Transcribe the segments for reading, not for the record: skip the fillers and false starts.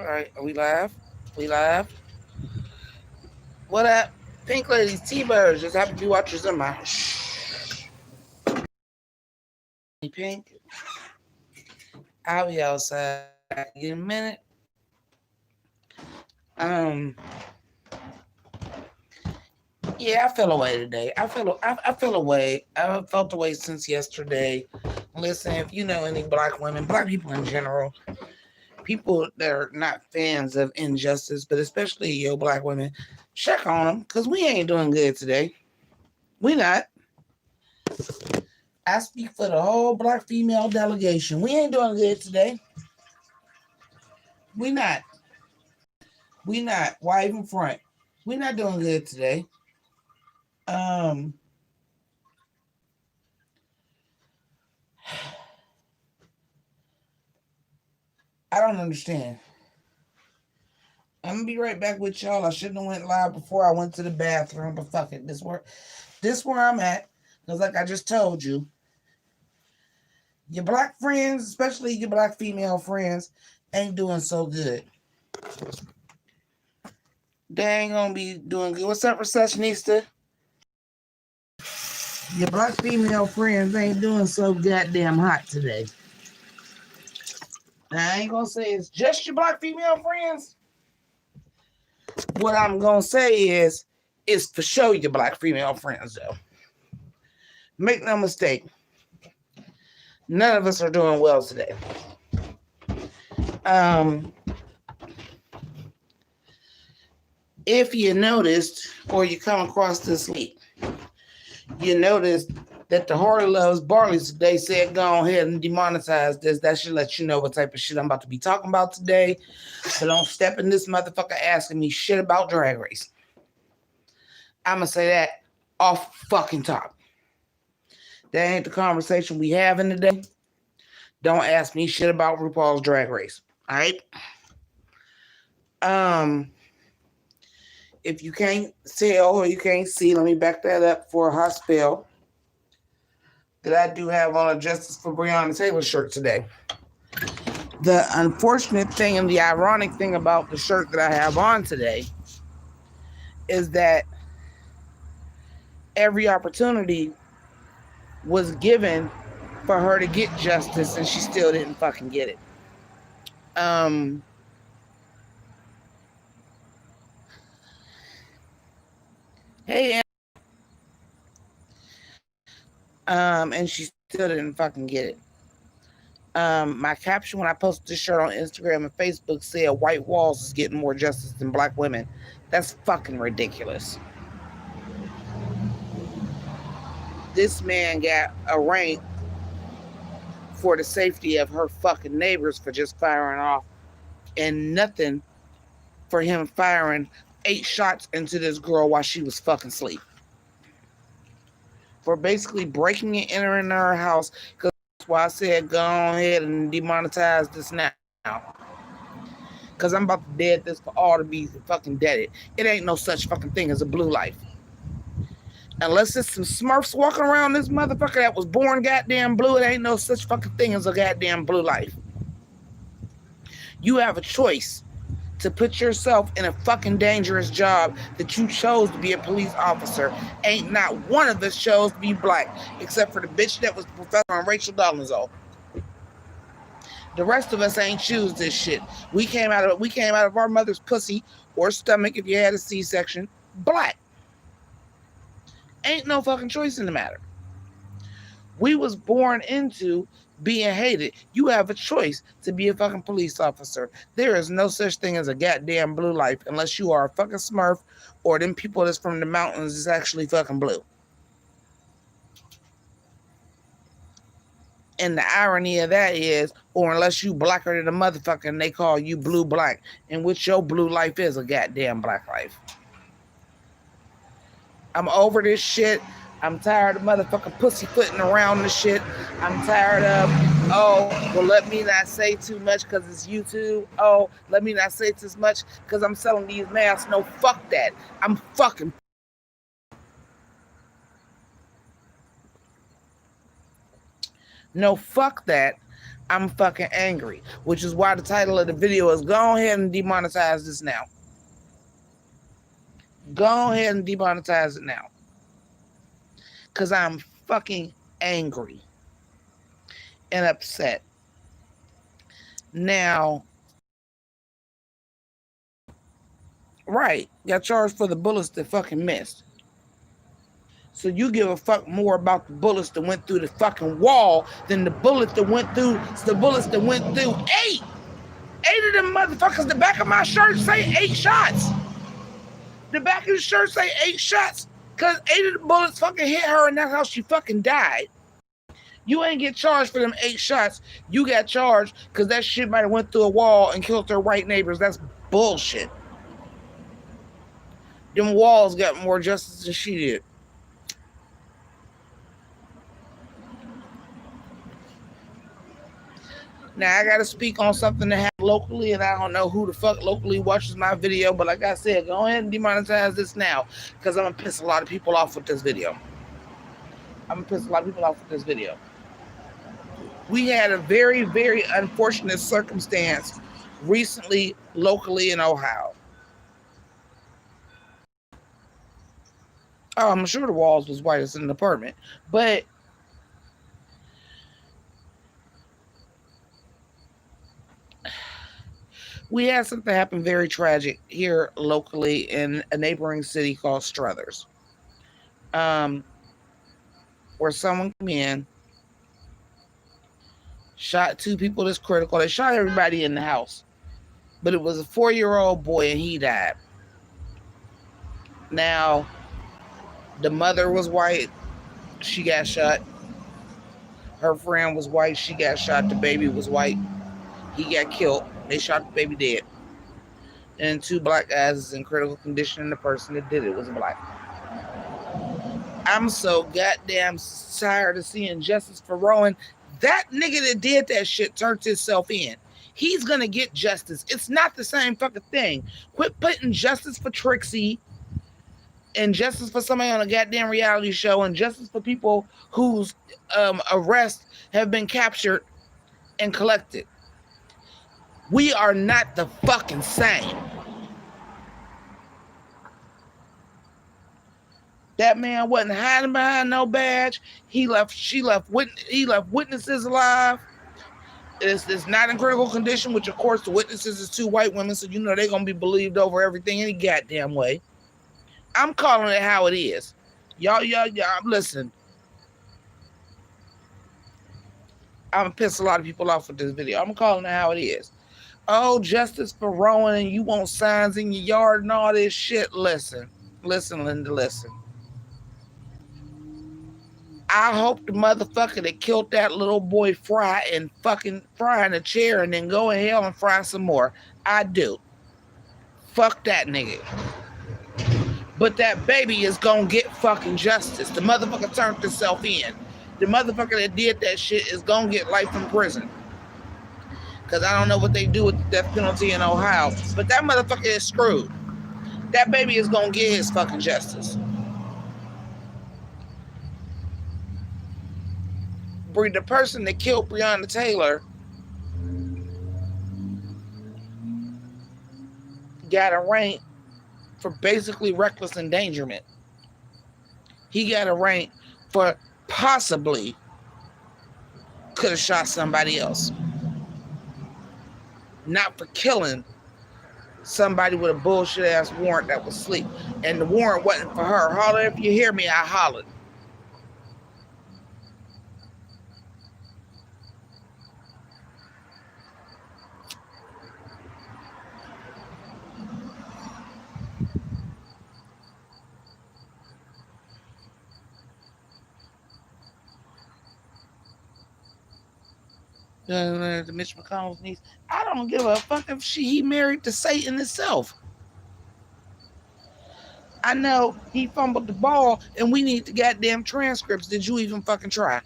All right, are we live? We live? What up? Pink ladies, T-birds, just happy to be watchers of my Pink. I'll be outside in a minute. Um, yeah, I feel away today. I feel away. I felt away since yesterday. Listen, if you know any black women, black people in general, people that are not fans of injustice, but especially your black women, check on them because we ain't doing good today. We not. I speak for the whole black female delegation. We ain't doing good today. We not. We not. Why even front? We not doing good today. Um, I don't understand. I'm gonna be right back with y'all. I shouldn't have went live before I went to the bathroom, but fuck it. This where I'm at. Cause like I just told you, your black friends, especially your black female friends, ain't doing so good. They ain't gonna be doing good. What's up, receptionista? Your black female friends ain't doing so goddamn hot today. Now, I ain't gonna say it's just your black female friends. What I'm gonna say is for sure your black female friends though. Make no mistake, none of us are doing well today. Um, if you noticed or you come across this week, you noticed that the Harley loves Barley today said go ahead and demonetize this. That should let you know what type of shit I'm about to be talking about today. So don't step in this motherfucker asking me shit about Drag Race. I'm going to say that off fucking top. That ain't the conversation we having today. Don't ask me shit about RuPaul's Drag Race. All right? If you can't tell or you can't see, let me back that up for a hot spell. That I do have on a Justice for Breonna Taylor shirt today. The unfortunate thing and the ironic thing about the shirt that I have on today is that every opportunity was given for her to get justice and she still didn't fucking get it. Hey, and she still didn't fucking get it. My caption when I posted this shirt on Instagram and Facebook said white walls is getting more justice than black women. That's fucking ridiculous. This man got a rank for the safety of her fucking neighbors for just firing off, and nothing for him firing 8 shots into this girl while she was fucking asleep. For basically breaking and entering her house, because that's why I said go ahead and demonetize this now. Because I'm about to dead this for all to be fucking deaded. It ain't no such fucking thing as a blue life. Unless it's some smurfs walking around this motherfucker that was born goddamn blue, it ain't no such fucking thing as a goddamn blue life. You have a choice to put yourself in a fucking dangerous job that you chose to be a police officer. Ain't not one of us chose to be black, except for the bitch that was Professor and Rachel Dolezal. The rest of us ain't choose this shit. We came out of our mother's pussy or stomach if you had a C-section, black. Ain't no fucking choice in the matter. We was born into being hated. You have a choice to be a fucking police officer. There is no such thing as a goddamn blue life unless you are a fucking smurf or them people that's from the mountains is actually fucking blue. And the irony of that is, or unless you blacker than a motherfucker and they call you blue black, in which your blue life is a goddamn black life. I'm over this shit. I'm tired of motherfucking pussyfooting around this shit. I'm tired of, well, let me not say too much because it's YouTube. Oh, let me not say too much because I'm selling these masks. No, fuck that. I'm fucking. No, fuck that. I'm fucking angry, which is why the title of the video is go ahead and demonetize this now. Go ahead and demonetize it now. Because I'm fucking angry and upset. Now, right, got charged for the bullets that fucking missed. So you give a fuck more about the bullets that went through the fucking wall than the bullets that went through eight. 8 of them motherfuckers. The back of my shirt say 8 shots. The back of the shirt say 8 shots. Cause 8 of the bullets fucking hit her and that's how she fucking died. You ain't get charged for them 8 shots. You got charged because that shit might have went through a wall and killed her white neighbors. That's bullshit. Them walls got more justice than she did. Now, I got to speak on something that happened locally, and I don't know who the fuck locally watches my video, but like I said, go ahead and demonetize this now, because I'm going to piss a lot of people off with this video. We had a very, very unfortunate circumstance recently locally in Ohio. Oh, I'm sure the walls was white as in an apartment, but we had something happen very tragic here locally in a neighboring city called Struthers, where someone came in, shot 2 people that's critical. They shot everybody in the house, but it was a 4-year-old boy and he died. Now, the mother was white. She got shot. Her friend was white. She got shot. The baby was white. He got killed. They shot the baby dead. And 2 black guys is in critical condition, and the person that did it was black. I'm so goddamn tired of seeing justice for Rowan. That nigga that did that shit turned himself in. He's gonna get justice. It's not the same fucking thing. Quit putting justice for Trixie and justice for somebody on a goddamn reality show and justice for people whose arrests have been captured and collected. We are not the fucking same. That man wasn't hiding behind no badge. He left witnesses alive. It's not in critical condition, which of course the witnesses is 2 white women, so you know they're gonna be believed over everything any goddamn way. I'm calling it how it is. Y'all, listen. I'm gonna piss a lot of people off with this video. I'm calling it how it is. Oh, justice for Rowan, and you want signs in your yard and all this shit. Listen, Linda, listen. I hope the motherfucker that killed that little boy fry in a chair and then go in hell and fry some more. I do. Fuck that nigga. But that baby is gonna get fucking justice. The motherfucker turned himself in. The motherfucker that did that shit is gonna get life in prison. Because I don't know what they do with the death penalty in Ohio. But that motherfucker is screwed. That baby is gonna get his fucking justice. The person that killed Breonna Taylor got a rank for basically reckless endangerment. He got a rank for possibly could have shot somebody else. Not for killing somebody with a bullshit ass warrant that was asleep. And the warrant wasn't for her. Holler if you hear me, I hollered. To Mitch McConnell's niece. I don't give a fuck if he married to Satan himself. I know he fumbled the ball and we need the goddamn transcripts. Did you even fucking try?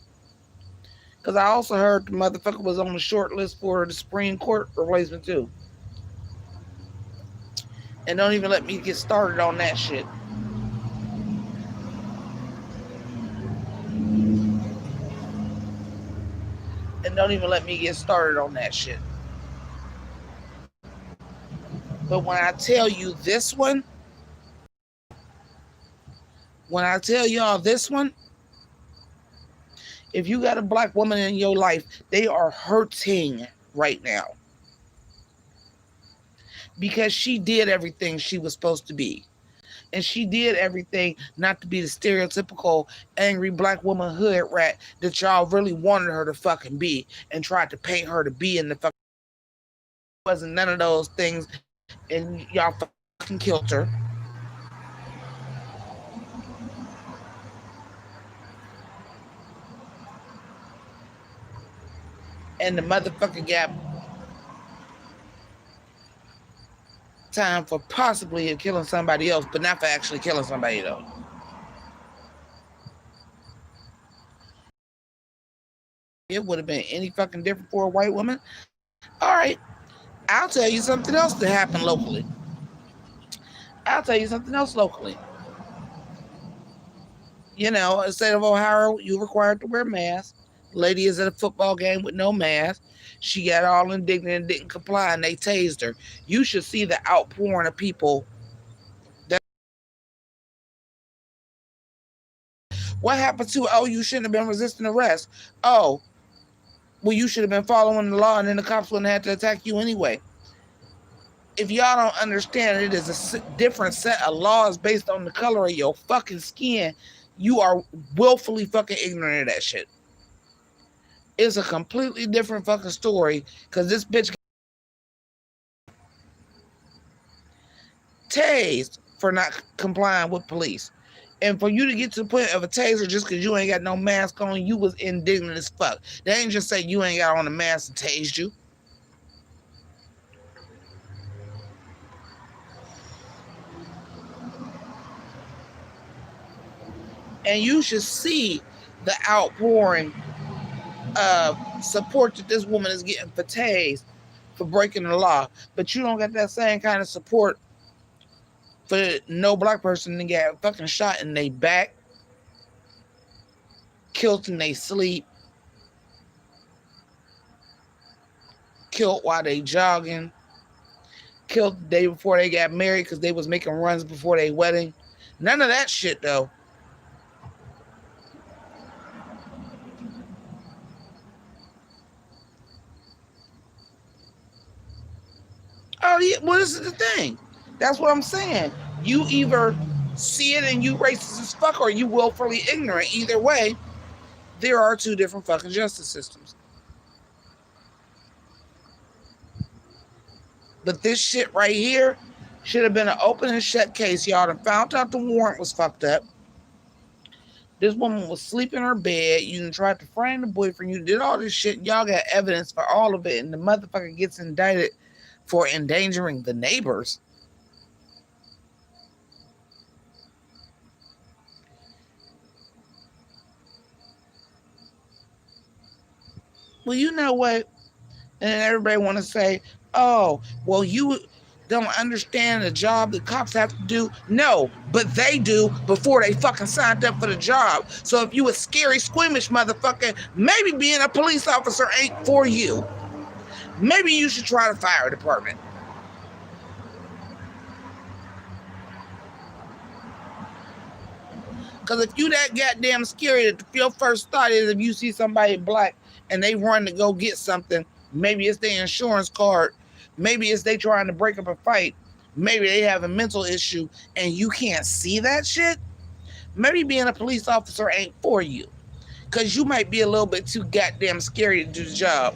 Because I also heard the motherfucker was on the short list for the Supreme Court replacement too. And don't even let me get started on that shit. And don't even let me get started on that shit. But when I tell you this one, when I tell y'all this one, if you got a black woman in your life, they are hurting right now. Because she did everything she was supposed to be. And she did everything not to be the stereotypical angry black woman hood rat that y'all really wanted her to fucking be and tried to paint her to be in the fucking. Wasn't none of those things, and y'all fucking killed her. And the motherfucker got time for possibly killing somebody else, but not for actually killing somebody though. It would have been any fucking different for a white woman. All right, I'll tell you something else that happened locally. I'll tell you something else locally. You know, in the state of Ohio, you're required to wear a mask. Lady is at a football game with no mask. She got all indignant and didn't comply, and they tased her. You should see the outpouring of people. What happened to, oh, you shouldn't have been resisting arrest? Oh, well, you should have been following the law, and then the cops wouldn't have to attack you anyway. If y'all don't understand, it is a different set of laws based on the color of your fucking skin. You are willfully fucking ignorant of that shit. It's a completely different fucking story because this bitch tased for not complying with police. And for you to get to the point of a taser just because you ain't got no mask on, you was indignant as fuck. They ain't just say you ain't got on a mask and tased you. And you should see the outpouring of support that this woman is getting for tased for breaking the law. But you don't get that same kind of support for no black person to get fucking shot in their back, killed in their sleep, killed while they jogging, killed the day before they got married because they was making runs before their wedding. None of that shit though. Oh yeah, well this is the thing. That's what I'm saying. You either see it and you racist as fuck, or you willfully ignorant. Either way, there are two different fucking justice systems. But this shit right here should have been an open and shut case. Y'all done found out the warrant was fucked up. This woman was sleeping in her bed. You done tried to frame the boyfriend. You did all this shit. Y'all got evidence for all of it. And the motherfucker gets indicted for endangering the neighbors. Well, you know what? And everybody want to say, oh, well, you don't understand the job the cops have to do. No, but they do before they fucking signed up for the job. So if you a scary, squeamish motherfucker, maybe being a police officer ain't for you. Maybe you should try the fire department. Because if you that goddamn scary that your first thought is if you see somebody black and they run to go get something, maybe it's their insurance card, maybe it's they trying to break up a fight, maybe they have a mental issue and you can't see that shit, maybe being a police officer ain't for you. Because you might be a little bit too goddamn scary to do the job.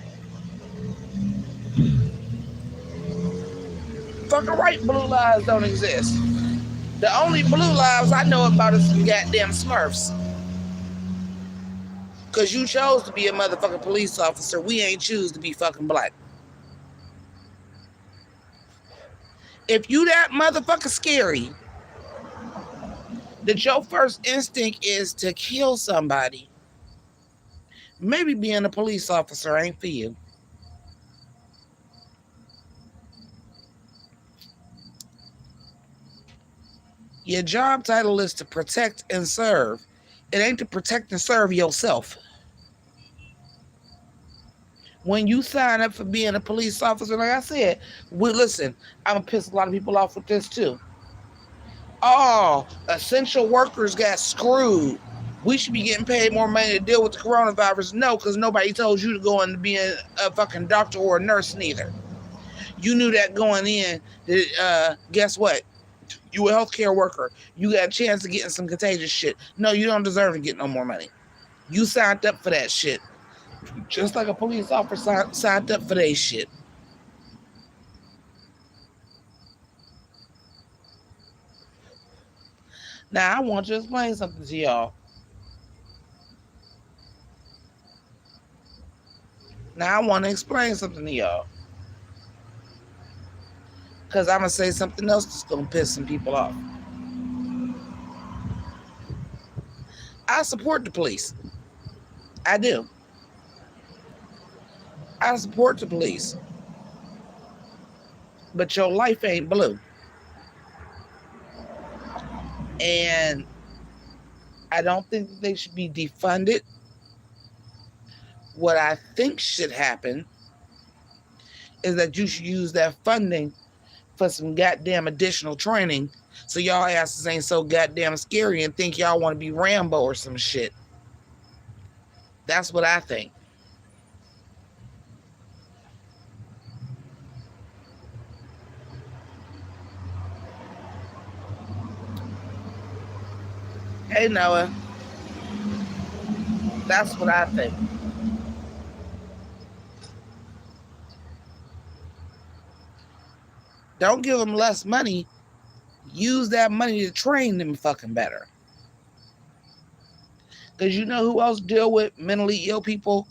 Fucking right, blue lives don't exist. The only blue lives I know about is some goddamn Smurfs. Because you chose to be a motherfucking police officer. We ain't choose to be fucking black. If you that motherfucker scary, that your first instinct is to kill somebody, maybe being a police officer ain't for you. Your job title is to protect and serve. It ain't to protect and serve yourself. When you sign up for being a police officer, like I said, listen, I'm going to piss a lot of people off with this too. Oh, essential workers got screwed. We should be getting paid more money to deal with the coronavirus. No, because nobody told you to go into being a fucking doctor or a nurse neither. You knew that going in. Guess what? You a healthcare worker. You got a chance of getting some contagious shit. No, you don't deserve to get no more money. You signed up for that shit. Just like a police officer signed up for that shit. Now, I want to explain something to y'all. Now, I want to explain something to y'all. Because I'm going to say something else that's going to piss some people off. I support the police. I do. I support the police. But your life ain't blue. And I don't think that they should be defunded. What I think should happen is that you should use that funding for some goddamn additional training so y'all asses ain't so goddamn scary and think y'all want to be Rambo or some shit. That's what I think. Hey, Noah. That's what I think. Don't give them less money. Use that money to train them fucking better. Because you know who else deal with mentally ill people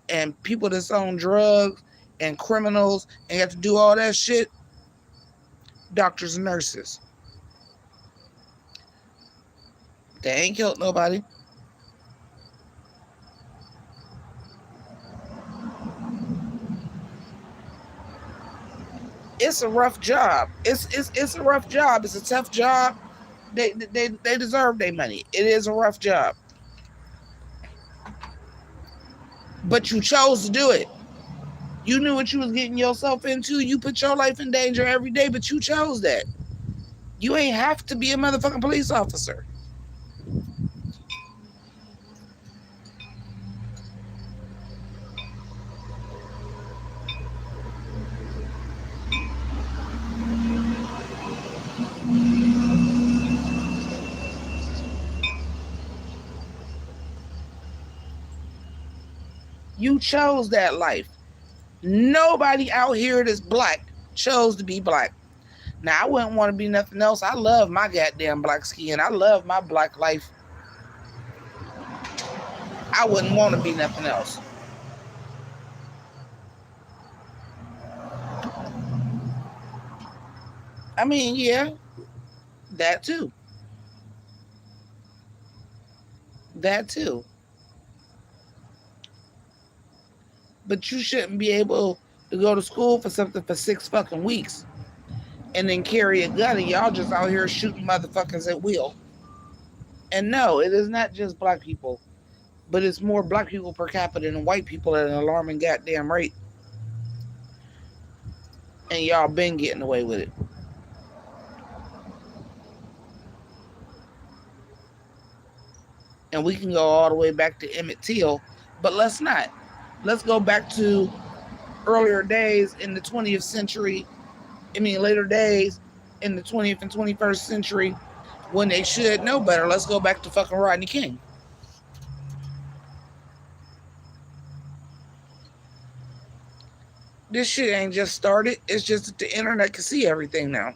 and people that's on drugs and criminals and have to do all that shit? Doctors and nurses. They ain't killed nobody. It's a rough job. It's a rough job. It's a tough job. They deserve their money. It is a rough job. But you chose to do it. You knew what you was getting yourself into. You put your life in danger every day, but you chose that. You ain't have to be a motherfucking police officer. You chose that life. Nobody out here that's black chose to be black. Now, I wouldn't want to be nothing else. I love my goddamn black skin. I love my black life. I wouldn't want to be nothing else. I mean, yeah, that too. That too. But you shouldn't be able to go to school for something for 6 fucking weeks and then carry a gun and y'all just out here shooting motherfuckers at will. And no, it is not just black people, but it's more black people per capita than white people at an alarming goddamn rate. And y'all been getting away with it. And we can go all the way back to Emmett Till, but let's not. Let's go back to earlier days in the 20th century. Later days in the 20th and 21st century when they should know better. Let's go back to fucking Rodney King. This shit ain't just started. It's just that the internet can see everything now.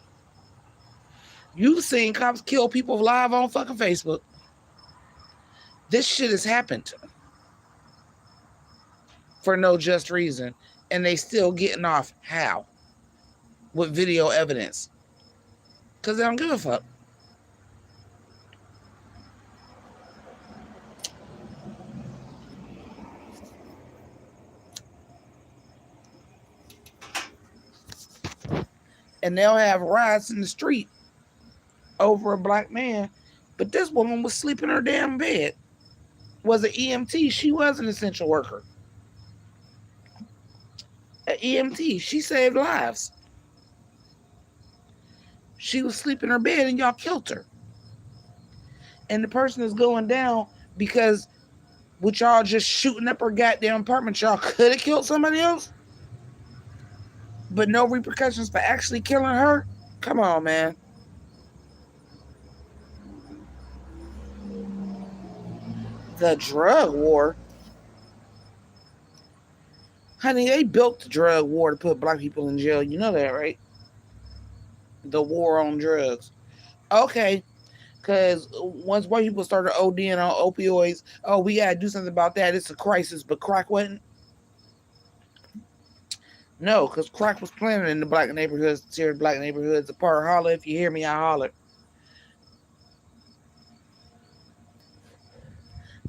You've seen cops kill people live on fucking Facebook. This shit has happened for no just reason. And they still getting off. How? With video evidence. Because they don't give a fuck. And they'll have riots in the street over a black man. But this woman was sleeping in her damn bed. Was an EMT. She was an essential worker. An EMT. She saved lives. She was sleeping in her bed and y'all killed her. And the person is going down because with y'all just shooting up her goddamn apartment, y'all could have killed somebody else, but no repercussions for actually killing her. Come on, man. The drug war. Honey, they built the drug war to put black people in jail. You know that, right? The war on drugs. Okay, because once white people started ODing on opioids, oh, we got to do something about that. It's a crisis, but crack wasn't. No, because crack was planted in the black neighborhoods, tear black neighborhoods apart. Holler if you hear me, I holler.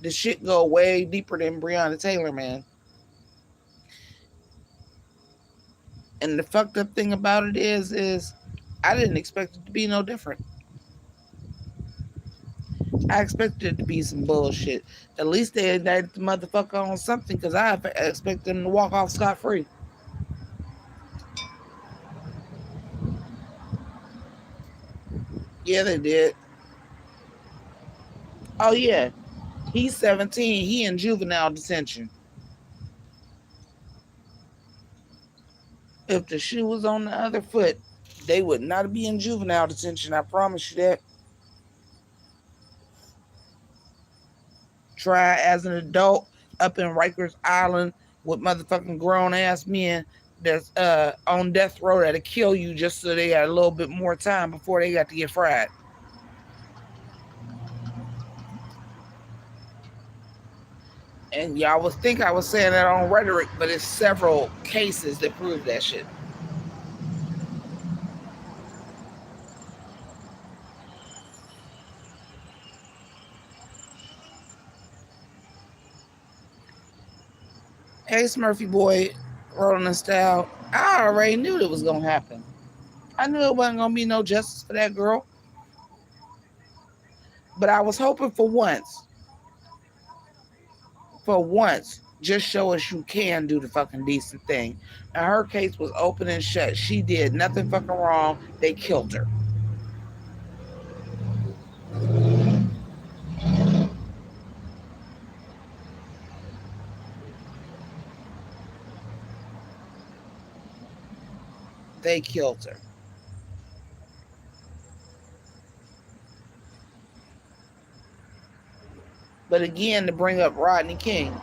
The shit go way deeper than Breonna Taylor, man. And the fucked up thing about it is I didn't expect it to be no different. I expected it to be some bullshit. At least they indicted the motherfucker on something, because I expect them to walk off scot-free. Yeah, they did. Oh, yeah. He's 17. He in juvenile detention. If the shoe was on the other foot, they would not be in juvenile detention. I promise you that. Try as an adult up in Rikers Island with motherfucking grown ass men that's on death row that'll kill you just so they got a little bit more time before they got to get fried. And y'all would think I was saying that on rhetoric, but it's several cases that prove that shit. Hey, Smurfy boy, rolling the style. I already knew it was gonna happen. I knew it wasn't gonna be no justice for that girl. But I was hoping for once, just show us you can do the fucking decent thing. And her case was open and shut. She did nothing fucking wrong. They killed her. They killed her. But again, to bring up Rodney King,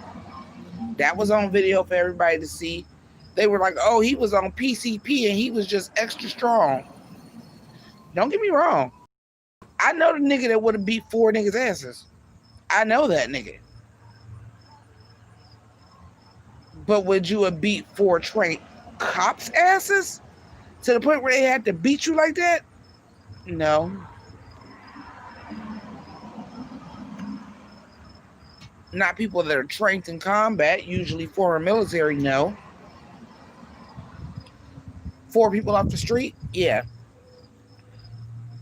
that was on video for everybody to see. They were like, oh, he was on PCP and he was just extra strong. Don't get me wrong. I know the nigga that would have beat 4 niggas' asses. I know that nigga. But would you have beat 4 trained cops' asses to the point where they had to beat you like that? No. Not people that are trained in combat, usually former military, no. 4 people off the street, yeah.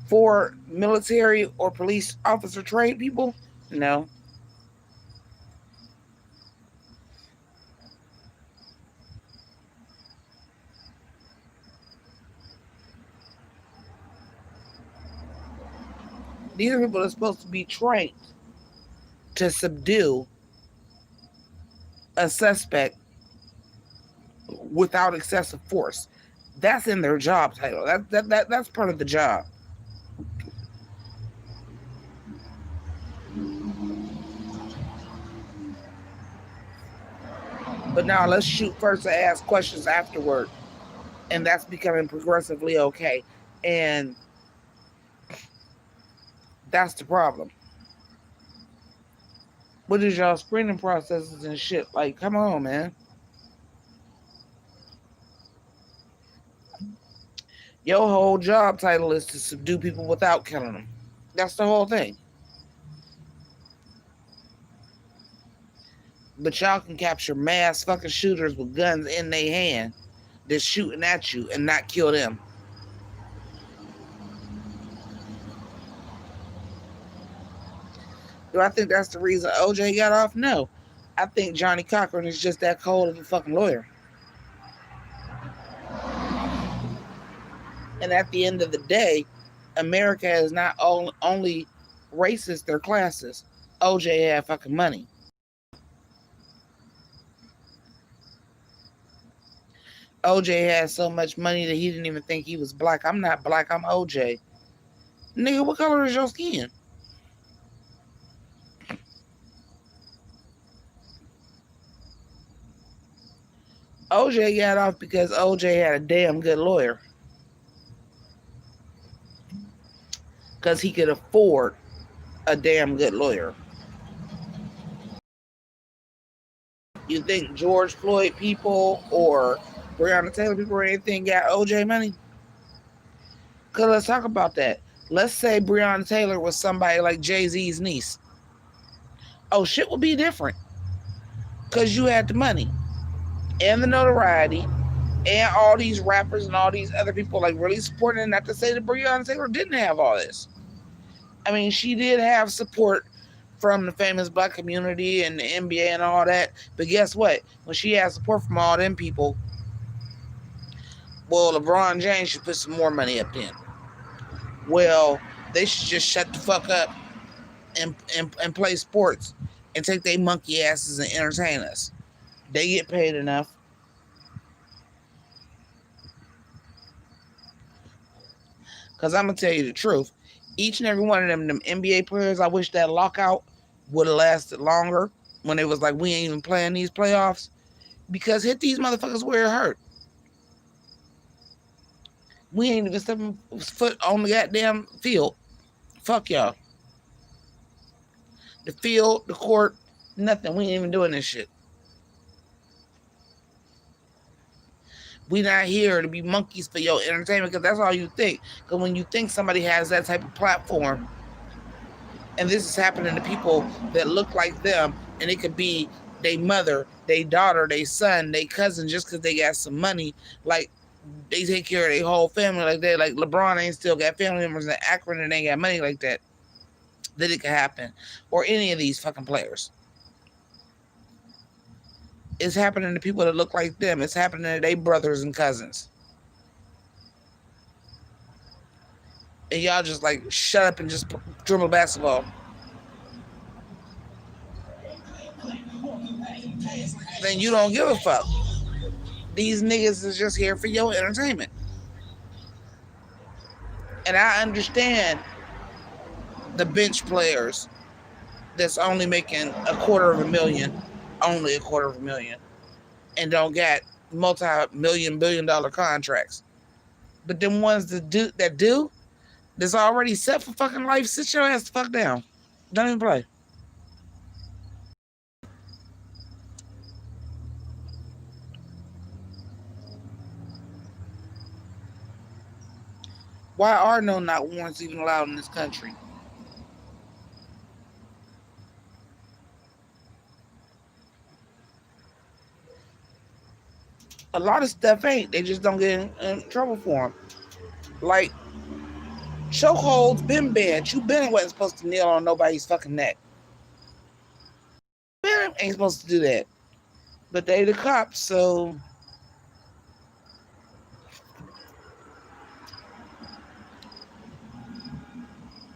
4 military or police officer trained people, no. These are people that are supposed to be trained to subdue a suspect without excessive force. That's in their job title. That's part of the job. But now let's shoot first and ask questions afterward. And that's becoming progressively okay. And that's the problem. What is y'all screening processes and shit? Like, come on, man. Your whole job title is to subdue people without killing them. That's the whole thing. But y'all can capture mass fucking shooters with guns in their hand that's shooting at you and not kill them. Do I think that's the reason OJ got off? No. I think Johnny Cochran is just that cold of a fucking lawyer. And at the end of the day, America is not only racist, they're classes. OJ had fucking money. OJ had so much money that he didn't even think he was black. I'm not black, I'm OJ. Nigga, what color is your skin? OJ got off because OJ had a damn good lawyer. Because he could afford a damn good lawyer. You think George Floyd people or Breonna Taylor people or anything got OJ money? Because let's talk about that. Let's say Breonna Taylor was somebody like Jay-Z's niece. Oh, shit would be different. Because you had the money and the notoriety and all these rappers and all these other people like really supporting it. Not to say that Breonna Taylor didn't have all this. I mean, she did have support from the famous black community and the NBA and all that. But guess what? When she had support from all them people, well, LeBron James should put some more money up then. Well, they should just shut the fuck up and play sports and take their monkey asses and entertain us. They get paid enough. Because I'm going to tell you the truth. Each and every one of them NBA players, I wish that lockout would have lasted longer when they was like, we ain't even playing these playoffs. Because hit these motherfuckers where it hurt. We ain't even stepping foot on the goddamn field. Fuck y'all. The field, the court, nothing. We ain't even doing this shit. We not here to be monkeys for your entertainment because that's all you think. Because when you think somebody has that type of platform, and this is happening to people that look like them, and it could be their mother, their daughter, their son, their cousin, just because they got some money, like they take care of their whole family like that. Like LeBron ain't still got family members in Akron and ain't got money like that. That it could happen. Or any of these fucking players. It's happening to people that look like them. It's happening to their brothers and cousins. And y'all just like shut up and just dribble basketball. Then you don't give a fuck. These niggas is just here for your entertainment. And I understand the bench players that's only making $250,000, only $250,000, and don't get multi-million, $1 billion contracts. But them ones that do, that's already set for fucking life, sit your ass the fuck down. Don't even play. Why are no not warrants even allowed in this country? A lot of stuff ain't. They just don't get in trouble for them. Like, chokeholds been banned. You been wasn't supposed to kneel on nobody's fucking neck. Ben ain't supposed to do that. But they the cops, so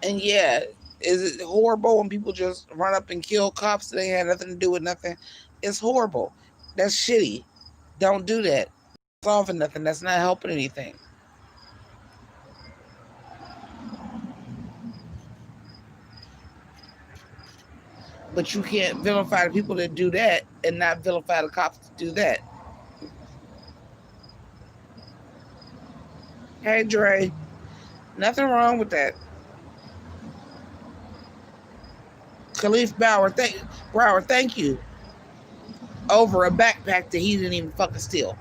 and yeah, is it horrible when people just run up and kill cops that ain't had nothing to do with nothing? It's horrible. That's shitty. Don't do that. Solving nothing. That's not helping anything. But you can't vilify the people that do that and not vilify the cops to do that. Hey, Dre, nothing wrong with that. Khalif Brower, thank you. Over a backpack that he didn't even fucking steal.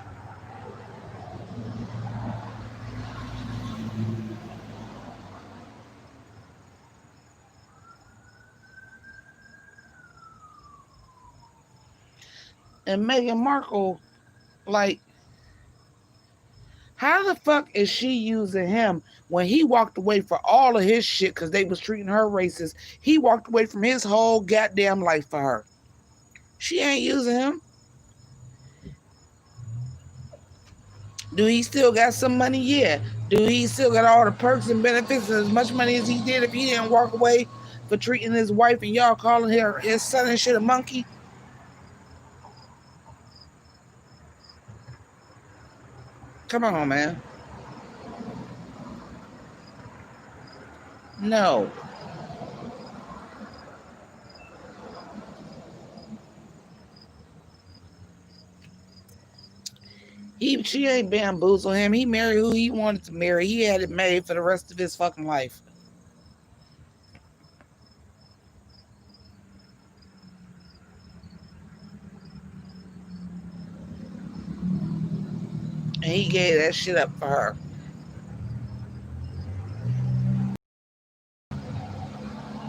And Meghan Markle, like, how the fuck is she using him when he walked away for all of his shit because they was treating her racist? He walked away from his whole goddamn life for her. She ain't using him. Do he still got some money? Yeah. Do he still got all the perks and benefits and as much money as he did if he didn't walk away for treating his wife and y'all calling his son and shit a monkey? Come on, man. No. She ain't bamboozle him. He married who he wanted to marry. He had it made for the rest of his fucking life. And he gave that shit up for her.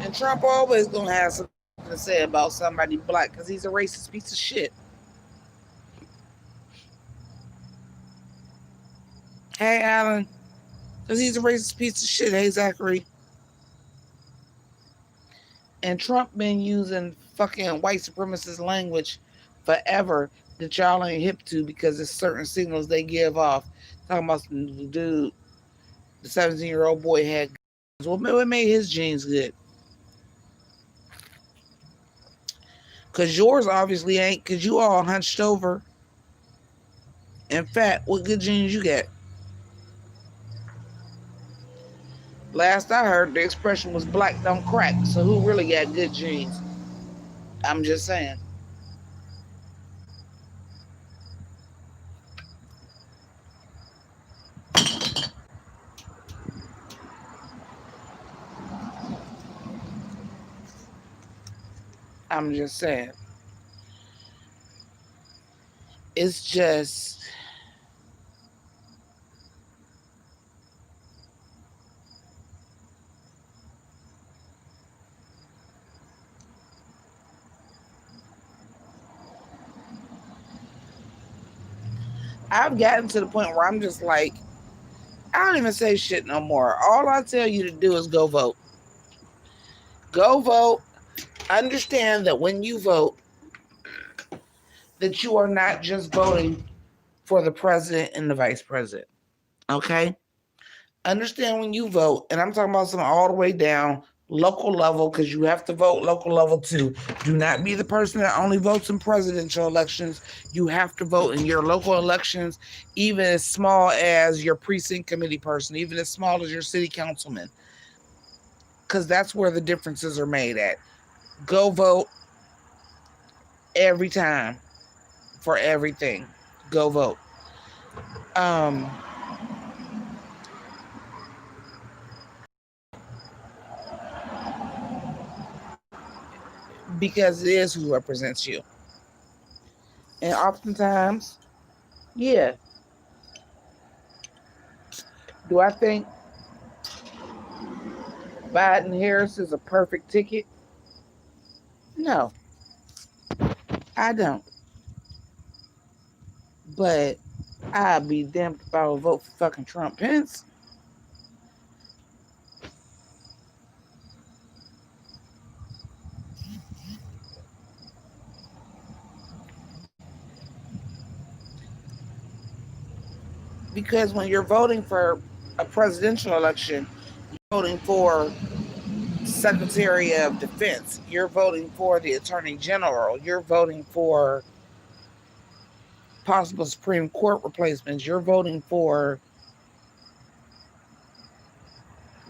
And Trump always gonna have something to say about somebody black because he's a racist piece of shit. Hey, Alan. Because he's a racist piece of shit. Hey, Zachary. And Trump been using fucking white supremacist language forever that y'all ain't hip to because there's certain signals they give off. Talking about the dude, the 17-year-old boy had guns. What made his genes good? Because yours obviously ain't, because you all hunched over. In fact, what good genes you got? Last I heard, the expression was black don't crack. So who really got good genes? I'm just saying. I'm just saying. It's just I've gotten to the point where I'm just like, I don't even say shit no more. All I tell you to do is go vote. Go vote. Understand that when you vote, that you are not just voting for the president and the vice president. Okay? Understand when you vote, and I'm talking about something all the way down local level, because you have to vote local level too. Do not be the person that only votes in presidential elections. You have to vote in your local elections, even as small as your precinct committee person, even as small as your city councilman, because that's where the differences are made at. Go vote every time for everything. Go vote. Um, because it is who represents you. And oftentimes, yeah. Do I think Biden Harris is a perfect ticket? No, I don't. But I'd be damned if I would vote for fucking Trump Pence. Because when you're voting for a presidential election, you're voting for Secretary of Defense. You're voting for the Attorney General. You're voting for possible Supreme Court replacements. You're voting for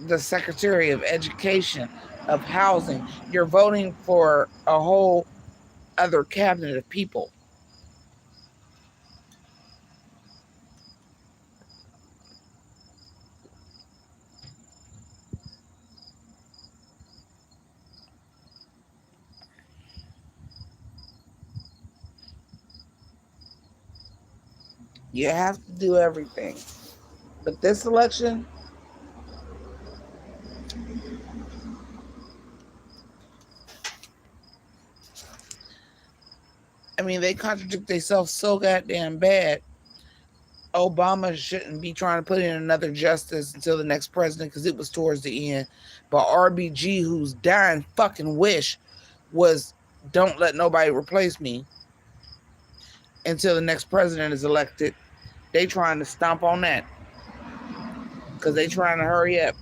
the Secretary of Education, of Housing. You're voting for a whole other cabinet of people. You have to do everything. But this election, I mean, they contradict themselves so goddamn bad. Obama shouldn't be trying to put in another justice until the next president because it was towards the end. But RBG, whose dying fucking wish was don't let nobody replace me until the next president is elected, They trying to stomp on that because they trying to hurry up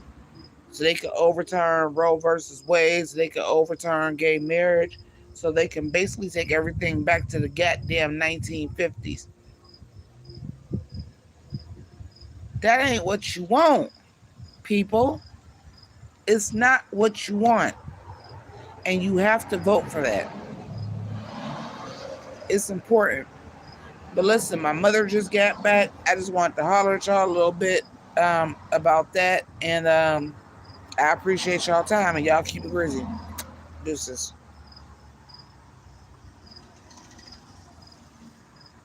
so they can overturn Roe versus Wade, so they can overturn gay marriage, so they can basically take everything back to the goddamn 1950s. That ain't what you want, people. It's not what you want. And you have to vote for that. It's important. But listen, my mother just got back. I just wanted to holler at y'all a little bit about that. And I appreciate y'all time, and y'all keep it crazy. Deuces.